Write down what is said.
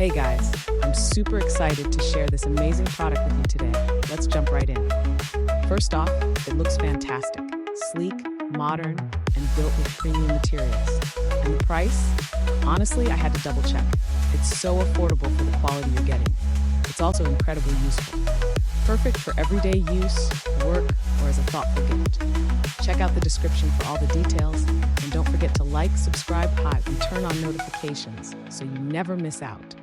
Hey guys, I'm super excited to share this amazing product with you today. Let's jump right in. First off, it looks fantastic, sleek, modern, and built with premium materials. And the price? Honestly, I had to double check. It's so affordable for the quality you're getting. It's also incredibly useful. Perfect for everyday use, work, or as a thoughtful gift. Check out the description for all the details, and don't forget to like, subscribe, and turn on notifications so you never miss out.